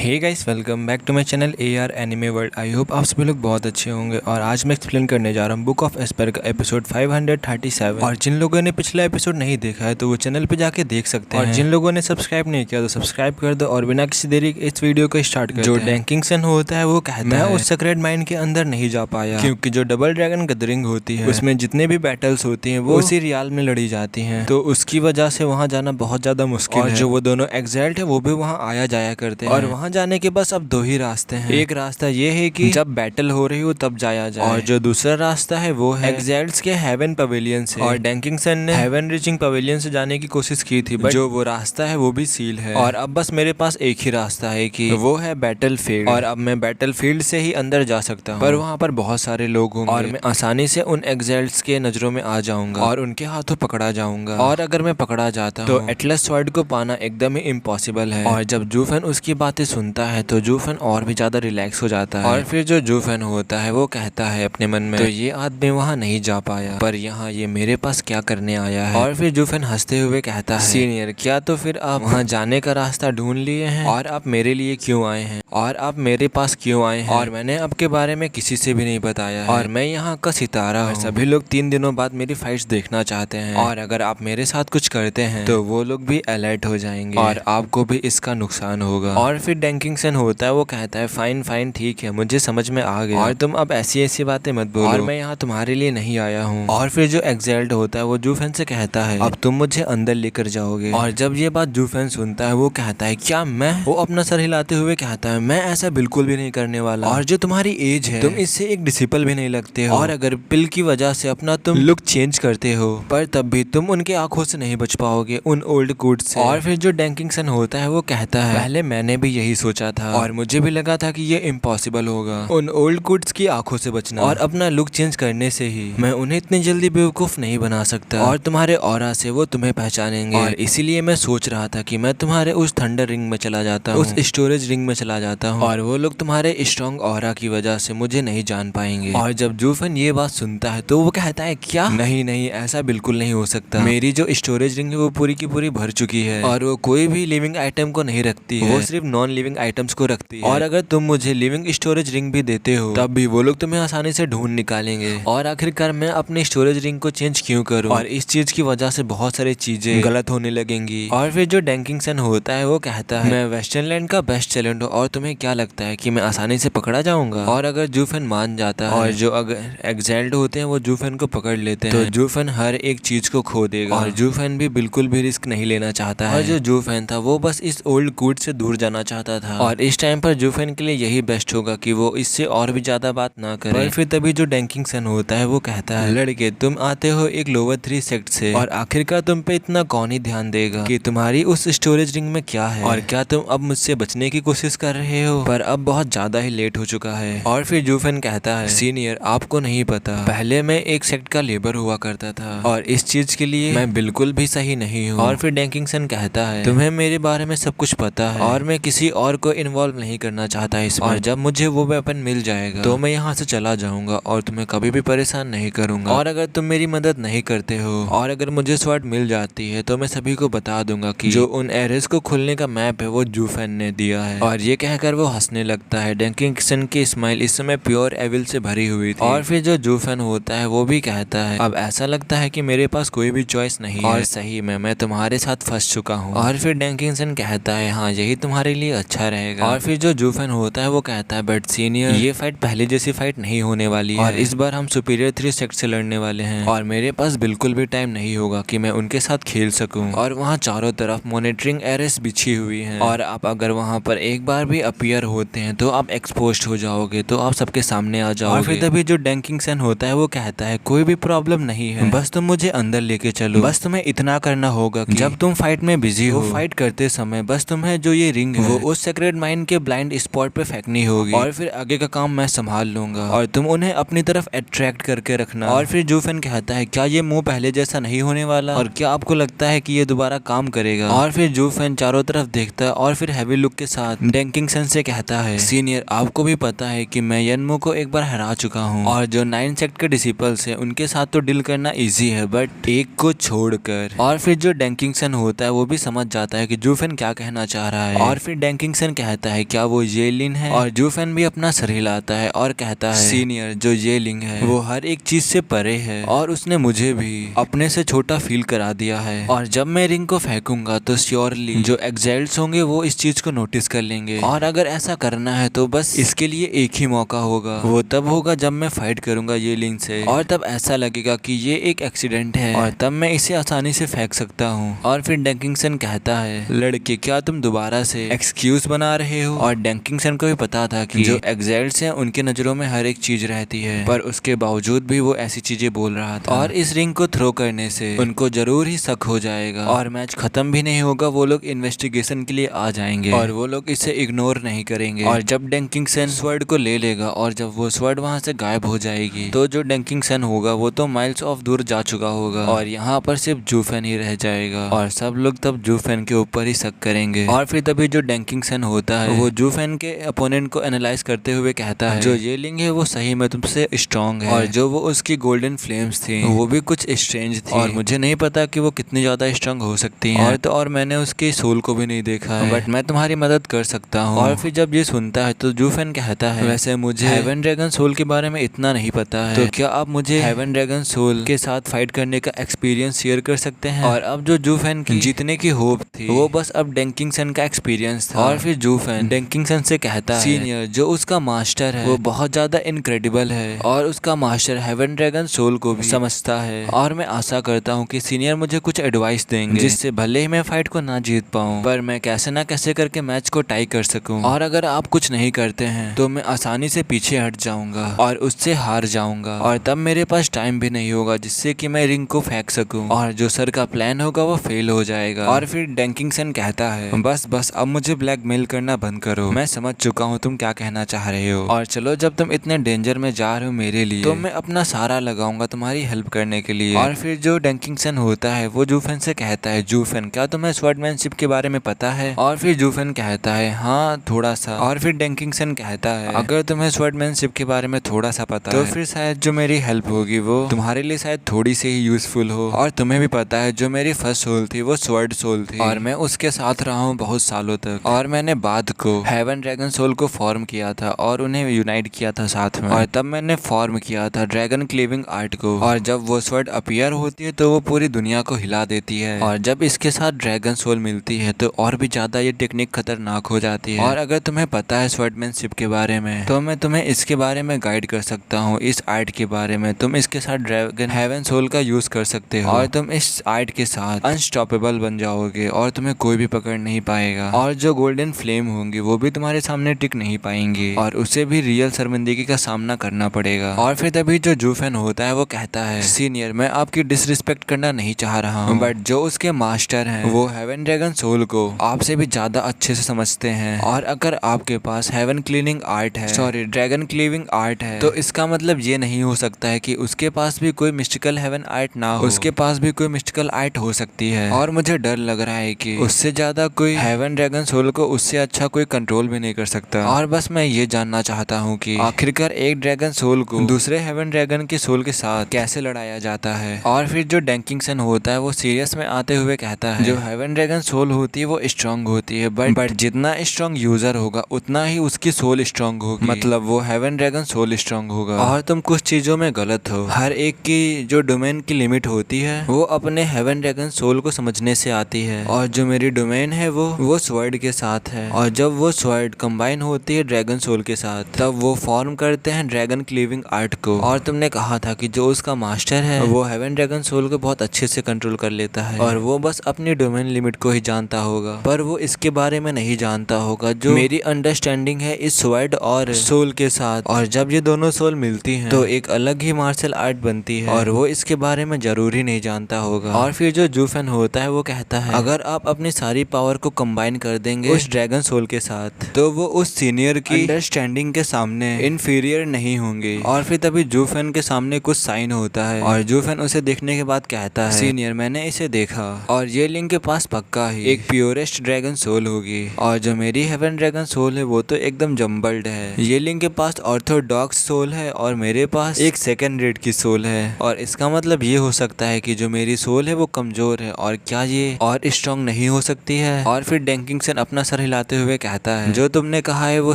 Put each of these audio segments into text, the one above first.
Hey guys, welcome back to my channel AR anime world. I hope आप सभी लोग बहुत अच्छे होंगे। और आज मैं एक्सप्लेन करने जा रहा हूँ बुक ऑफ एस्पर का एपिसोड 537। और जिन लोगों ने पिछला एपिसोड नहीं देखा है तो वो चैनल पे जाके देख सकते हैं। और जिन लोगों ने सब्सक्राइब नहीं किया तो सब्सक्राइब कर दो। और बिना किसी देरी के इस वीडियो को स्टार्ट करते हैं। जो डैंकिंगसन होता है वो कहता है मैं उस सेक्रेट माइन के अंदर नहीं जा पाया, क्योंकि जो डबल ड्रैगन गैदरिंग होती है उसमें जितने भी बैटल्स होती हैं वो उसी रियाल में लड़ी जाती हैं, तो उसकी वजह से वहाँ जाना बहुत ज्यादा मुश्किल है। और जो वो दोनों एग्जैल्ट है वो भी वहाँ आया जाया करते हैं। और वहाँ जाने के बस अब दो ही रास्ते हैं। एक रास्ता ये है कि जब बैटल हो रही हो तब जाया जाए, और जो दूसरा रास्ता है वो है एग्जैल्ट्स के हेवन पवेलियन से। और डैंकिंगसन ने हेवन रीचिंग पवेलियन से जाने की कोशिश की थी, बट जो वो रास्ता है वो भी सील है। और अब बस मेरे पास एक ही रास्ता है कि वो है बैटल फील्ड। और अब मैं बैटल फील्ड से ही अंदर जा सकता हूँ, पर वहाँ पर बहुत सारे लोग होंगे और मैं आसानी से उन एग्जैल्ट्स के नजरों में आ जाऊंगा और उनके हाथों पकड़ा जाऊंगा। और अगर मैं पकड़ा जाता हूँ तो एटलस स्वॉर्ड को पाना एकदम ही इम्पॉसिबल है। और जब जूफेन उसकी बातें सुनता है तो जूफेन और भी ज्यादा रिलैक्स हो जाता है। और फिर जो जूफेन होता है वो कहता है अपने मन में, तो ये आदमी वहाँ नहीं जा पाया, पर यहाँ ये मेरे पास क्या करने आया है। और फिर जूफेन हंसते हुए कहता है, सीनियर क्या तो फिर आप वहाँ जाने का रास्ता ढूंढ लिए हैं, और आप मेरे लिए क्यों आए हैं, और आप मेरे पास क्यों आए हैं, और मैंने आपके बारे में किसी से भी नहीं बताया है, और मैं यहाँ का सितारा हूँ। सभी लोग 3 दिनों बाद मेरी फाइट्स देखना चाहते हैं, और अगर आप मेरे साथ कुछ करते हैं तो वो लोग भी अलर्ट हो जाएंगे और आपको भी इसका नुकसान होगा। और फिर डैंकिंगसन होता है वो कहता है फाइन फाइन ठीक है, मुझे समझ में आ गया, और तुम अब ऐसी ऐसी बातें मत बोलो, और मैं यहाँ तुम्हारे लिए नहीं आया हूँ। और फिर जो एग्जैल्ट होता है वो जूफेन से कहता है अब तुम मुझे अंदर लेकर जाओगे। और जब ये बात जूफेन सुनता है वो कहता है क्या मैं, वो अपना सर हिलाते हुए कहता है मैं ऐसा बिल्कुल भी नहीं करने वाला, और जो तुम्हारी एज है तुम इससे एक डिसिपल भी नहीं लगते हो, और अगर पिल की वजह से अपना तुम लुक चेंज करते हो पर तब भी तुम उनके आंखों से नहीं बच पाओगे, उन ओल्ड गुड्स से। और फिर जो डैंकिंगसन होता है वो कहता है पहले मैंने भी यही सोचा था और मुझे भी लगा था कि ये इम्पॉसिबल होगा उन ओल्ड गुड्स की आंखों से बचना और अपना लुक चेंज करने से ही। मैं उन्हें इतनी जल्दी बेवकूफ नहीं बना सकता, और तुम्हारे ऑरा से वो तुम्हें पहचानेंगे, और इसीलिए मैं सोच रहा था कि मैं तुम्हारे उस थंडर रिंग में चला जाता हूँ, उस स्टोरेज रिंग में चला जाता हूँ, और वो लोग तुम्हारे स्ट्रॉन्ग ऑरा की वजह से मुझे नहीं जान पाएंगे। और जब जूफेन ये बात सुनता है तो वो कहता है क्या, नहीं नहीं ऐसा बिल्कुल नहीं हो सकता, मेरी जो स्टोरेज रिंग है वो पूरी की पूरी भर चुकी है, और वो कोई भी लिविंग आइटम को नहीं रखती है, वो सिर्फ नॉन लिविंग आइटम्स को रखती है। और अगर तुम मुझे लिविंग स्टोरेज रिंग भी देते हो तब भी वो लोग तुम्हें आसानी से ढूंढ निकालेंगे, और आखिरकार मैं अपने स्टोरेज रिंग को चेंज क्यों करूं, और इस चीज की वजह से बहुत सारी चीजें गलत होने लगेंगी। और फिर जो डैंकिंगसन होता है वो कहता है मैं वेस्टर्नलैंड का बेस्ट टैलेंट हूँ, और तुम्हें क्या लगता है कि मैं आसानी से पकड़ा जाऊंगा। और अगर जूफेन मान जाता है और जो अगर एग्जैल्ट होते हैं वो जूफेन को पकड़ लेते हैं तो जूफेन हर एक चीज को खो देगा, और जूफेन भी बिल्कुल भी रिस्क नहीं लेना चाहता है। और जो जूफेन था वो बस इस ओल्ड गुड से दूर जाना चाहता था, और इस टाइम पर जूफेन के लिए यही बेस्ट होगा कि वो इससे और भी ज्यादा बात ना करे। पर फिर तभी जो डैंकिंगसन होता है वो कहता है लड़के तुम आते हो एक लोअर 3 सेक्ट से, और आखिरकार तुम पे इतना कौन ही ध्यान देगा कि तुम्हारी उस स्टोरेज रिंग में क्या है, और क्या तुम अब मुझसे बचने की कोशिश कर रहे हो, पर अब बहुत ज्यादा ही लेट हो चुका है। और फिर जूफेन कहता है सीनियर आपको नहीं पता, पहले मैं एक सेक्ट का लेबर हुआ करता था, और इस चीज के लिए मैं बिल्कुल भी सही नहीं हूँ। और फिर डैंकिंगसन कहता है तुम्हें मेरे बारे में सब कुछ पता है, और मैं किसी और को इन्वॉल्व नहीं करना चाहता इसमें, और जब मुझे वो वेपन मिल जाएगा तो मैं यहाँ से चला जाऊंगा और तुम्हें कभी भी परेशान नहीं करूंगा। और अगर तुम मेरी मदद नहीं करते हो और अगर मुझे स्वॉर्ड मिल जाती है तो मैं सभी को बता दूंगा कि जो उन एरेस को खुलने का मैप है वो जूफेन ने दिया है। और ये कहकर वो हंसने लगता है। डैंकिंगसन की स्माइल इस समय प्योर एविल से भरी हुई थी। और फिर जो जूफेन होता है वो भी कहता है अब ऐसा लगता है कि मेरे पास कोई भी चॉइस नहीं है, और सही में मैं तुम्हारे साथ फंस चुका हूँ। और फिर डैंकिंगसन कहता है हाँ यही तुम्हारे लिए अच्छा रहेगा। और फिर जो जूफेन होता है वो कहता है बट सीनियर ये फाइट पहले जैसी फाइट नहीं होने वाली है, और इस बार हम सुपीरियर 3 सेक्ट से लड़ने वाले हैं, और मेरे पास बिल्कुल भी टाइम नहीं होगा कि मैं उनके साथ खेल सकूं। और वहाँ चारों तरफ मॉनिटरिंग एरेस बिछी हुई हैं, और आप अगर वहाँ पर एक बार भी अपीयर होते हैं तो आप एक्सपोज्ड हो जाओगे, तो आप सबके सामने आ जाओगे। और फिर तभी जो डैंकिंगसन होता है वो कहता है कोई भी प्रॉब्लम नहीं है, बस तुम मुझे अंदर लेके चलो, बस तुम्हें इतना करना होगा कि जब तुम फाइट में बिजी हो फाइट करते समय बस तुम्हें जो ये रिंग है वो उस सेक्रेट माइन के ब्लाइंड स्पॉट पे फेंकनी होगी, और फिर आगे का काम मैं संभाल लूंगा, और तुम उन्हें अपनी तरफ अट्रैक्ट करके रखना। और फिर जूफेन कहता है क्या ये मुंह पहले जैसा नहीं होने वाला, और क्या आपको लगता है कि ये दोबारा काम करेगा। और फिर जूफेन चारों तरफ देखता है और फिर हैवी लुक के साथ डैंकिंगसन से कहता है सीनियर आपको भी पता है कि मैं यनमो को एक बार हरा चुका हूँ, और जो 9 सेक्ट के डिसिपल्स है उनके साथ तो डील करना इजी है बट एक को छोड़कर। और फिर जो डैंकिंगसन होता है वो भी समझ जाता है कि जूफेन क्या कहना चाह रहा है, और फिर डेंकिंगसन कहता है क्या वो ये लिन है, और जूफेन भी अपना सर हिलाता है और कहता है सीनियर जो ये लिंग है वो हर एक चीज से परे है और उसने मुझे भी अपने से छोटा फील करा दिया है, और जब मैं रिंग को फेंकूंगा तो श्योरली जो एग्जाइल्स होंगे वो इस चीज को नोटिस कर लेंगे, और अगर ऐसा करना है तो बस इसके लिए एक ही मौका होगा, वो तब होगा जब मैं फाइट करूंगा ये लिंग से, और तब ऐसा लगेगा कि ये एक एक्सीडेंट है और तब मैं इसे आसानी से फेंक सकता हूँ। और फिर डेंकिंगसन कहता है लड़के क्या तुम दोबारा से एक्सक्यूज बना रहे हो, और डेंकिंगसन को भी पता था कि जो एग्जाइल्स हैं उनके नजरों में हर एक चीज रहती है, पर उसके बावजूद भी वो ऐसी चीजें बोल रहा था, और इस रिंग को थ्रो करने से उनको जरूर ही शक हो जाएगा और मैच खत्म भी नहीं होगा, वो लोग इन्वेस्टिगेशन के लिए आ जाएंगे और वो लोग इसे इग्नोर नहीं करेंगे। और जब डेंकिंगसन स्वर्ड को ले लेगा और जब वो स्वर्ड वहां से गायब हो जाएगी तो जो डेंकिंगसन होगा वो तो माइल्स ऑफ दूर जा चुका होगा और यहाँ पर सिर्फ जूफेन ही रह जाएगा, और सब लोग तब जूफेन के ऊपर ही शक करेंगे। और फिर तभी जो डेंकिंगसन होता है वो जूफेन के अपोनेंट को एनालाइज करते हुए कहता है जो ये लिंग है वो सही में तुमसे स्ट्रांग है, और जो वो उसकी गोल्डन फ्लेम्स थी वो भी कुछ स्ट्रेंज थी और मुझे नहीं पता कि वो कितनी ज्यादा स्ट्रांग हो सकती हैं, और मैंने उसके सोल को भी नहीं देखा है, बट मैं तुम्हारी मदद कर सकता हूँ। और फिर जब ये सुनता है तो जूफेन कहता है वैसे मुझे हेवन ड्रैगन सोल के बारे में इतना नहीं पता है, तो क्या आप मुझे हेवन ड्रैगन सोल के साथ फाइट करने का एक्सपीरियंस शेयर कर सकते हैं। और अब जो जूफेन की जीतने की होप थी वो बस अब डेंकिंगसन का एक्सपीरियंस था, और फिर जूफेन डेंकिंगसन से कहता है सीनियर जो उसका मास्टर है वो बहुत ज्यादा इनक्रेडिबल है और उसका मास्टर हेवन ड्रैगन सोल को भी समझता है, और मैं आशा करता हूँ कि सीनियर मुझे कुछ एडवाइस देंगे जिससे भले ही मैं फाइट को ना जीत पाऊँ पर मैं कैसे ना कैसे करके मैच को टाई कर सकूं, और अगर आप कुछ नहीं करते हैं तो मैं आसानी से पीछे हट जाऊंगा और उससे हार जाऊंगा, और तब मेरे पास टाइम भी नहीं होगा जिससे कि मैं रिंग को फेंक सकूं, और जो सर का प्लान होगा वो फेल हो जाएगा। और फिर डेंकिंगसन कहता है बस अब मुझे ब्लैकमेल करना बंद करो, मैं समझ चुका हूँ तुम क्या कहना चाह रहे हो, और चलो जब तुम इतने डेंजर में जा रहे हो मेरे लिए तो मैं अपना सारा लगाऊंगा तुम्हारी हेल्प करने के लिए। और फिर जो डेंकिंगसन होता है वो जूफेन से कहता है जूफेन क्या तुम्हें स्वॉर्डमैनशिप के बारे में पता है, और फिर जूफेन कहता है हाँ थोड़ा सा, और फिर डेंकिंगसन कहता है अगर तुम्हें स्वॉर्डमैनशिप के बारे में थोड़ा सा पता तो फिर शायद जो मेरी हेल्प होगी वो तुम्हारे लिए शायद थोड़ी सी ही यूजफुल हो, और तुम्हें भी पता है जो मेरी फर्स्ट सोल थी वो स्वर्ड सोल थी और मैं उसके साथ रहा हूँ बहुत सालों तक, और मैंने बाद को हेवन ड्रैगन सोल को फॉर्म किया था और उन्हें यूनाइट किया था साथ में, और तब मैंने फॉर्म किया था ड्रैगन क्लीविंग आर्ट को, और जब वो स्वर्ड अपीयर होती है तो वो पूरी दुनिया को हिला देती है, और जब इसके साथ ड्रैगन सोल मिलती है तो और भी ज्यादा ये टेक्निक खतरनाक हो जाती है। और अगर तुम्हें पता है स्वॉर्डमैनशिप के बारे में तो मैं तुम्हें इसके बारे में गाइड कर सकता हूँ, इस आर्ट के बारे में तुम इसके साथ ड्रैगन हेवन सोल का यूज कर सकते हो और तुम इस आर्ट के साथ अनस्टॉपेबल बन जाओगे और तुम्हें कोई भी पकड़ नहीं पाएगा, और जो गोल्डन फ्लेम होंगी वो भी तुम्हारे सामने टिक नहीं पाएंगी और उसे भी रियल शर्मिंदगी का सामना करना पड़ेगा। और फिर तभी जो जूफेन होता है वो कहता है सीनियर मैं आपकी डिसरिस्पेक्ट करना नहीं चाह रहा हूँ, बट जो उसके मास्टर हैं वो हेवन ड्रैगन सोल को आपसे भी ज्यादा अच्छे से समझते हैं, और अगर आपके पास हेवन क्लीनिंग आर्ट है सॉरी ड्रैगन क्लीविंग आर्ट है तो इसका मतलब ये नहीं हो सकता है कि उसके पास भी कोई मिस्टिकल हेवन आर्ट ना हो, उसके पास भी कोई मिस्टिकल आर्ट हो सकती है, और मुझे डर लग रहा है कि उससे ज्यादा कोई हेवन ड्रैगन सोल को उससे अच्छा कोई कंट्रोल भी नहीं कर सकता। और बस मैं ये जानना चाहता हूँ कि आखिरकार एक ड्रैगन सोल को दूसरे हेवन ड्रैगन के सोल के साथ कैसे लड़ाया जाता है। और फिर जो डेंकिंगसन होता है वो सीरियस में आते हुए कहता है जो हेवन ड्रैगन सोल होती है वो स्ट्रांग होती है बट जितना स्ट्रांग यूजर होगा उतना ही उसकी सोल स्ट्रांग होगी, मतलब वो हेवन ड्रैगन सोल स्ट्रांग होगा। और तुम कुछ चीजों में गलत हो, हर एक की जो डोमेन की लिमिट होती है वो अपने हेवन ड्रैगन सोल को समझने से आती है, और जो मेरी डोमेन है वो स्वर्ड के साथ है, और जब वो स्वर्ड कंबाइन होती है ड्रैगन सोल के साथ तब वो फॉर्म करते हैं ड्रैगन क्लीविंग आर्ट को। और तुमने कहा था कि जो उसका मास्टर है वो हेवन ड्रैगन सोल को बहुत अच्छे से कंट्रोल कर लेता है और वो बस अपनी डोमेन लिमिट को ही जानता होगा, पर वो इसके बारे में नहीं जानता होगा जो मेरी अंडरस्टैंडिंग है इस स्वर्ड और सोल के साथ, और जब ये दोनों सोल मिलती हैं तो एक अलग ही मार्शल आर्ट बनती है और वो इसके बारे में जरूर ही नहीं जानता होगा। और फिर जो जूफेन होता है वो कहता है अगर आप अपनी सारी पावर को कंबाइन कर देंगे उस ड्रैगन सोल के साथ तो वो उस सीनियर की अंडरस्टैंडिंग के सामने इनफीरियर नहीं होंगे। और फिर तभी जूफेन के सामने कुछ साइन होता है और जूफेन उसे देखने के बाद कहता है सीनियर मैंने इसे देखा और ये लिंक के पास पक्का ही एक प्योरेस्ट ड्रैगन सोल होगी, और जो मेरी हेवन ड्रैगन सोल है वो तो एकदम जम्बल्ड है। ये लिंक के पास ऑर्थोडॉक्स सोल है और मेरे पास एक सेकंड रेट की सोल है, और इसका मतलब ये हो सकता है कि जो मेरी सोल है वो कमजोर है, और क्या ये और स्ट्रांग नहीं हो सकती है। और फिर डेंकिंगसन अपना सर हिलाते हुए कहता है, जो तुमने कहा है वो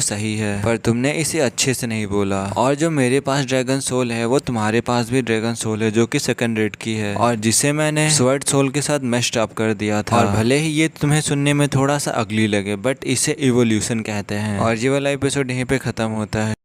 सही है, पर तुमने इसे अच्छे से नहीं बोला। और जो मेरे पास ड्रैगन सोल है वो तुम्हारे पास भी ड्रैगन सोल है, जो कि सेकंड रेट की है, और जिसे मैंने स्वर्ड सोल के साथ मैश्ड अप कर दिया था। और भले ही ये तुम्हें सुनने में थोड़ा सा अगली लगे, बट इसे इवोल्यूशन कहते हैं। और ये वाला एपिसोड यहीं पे खत्म होता है।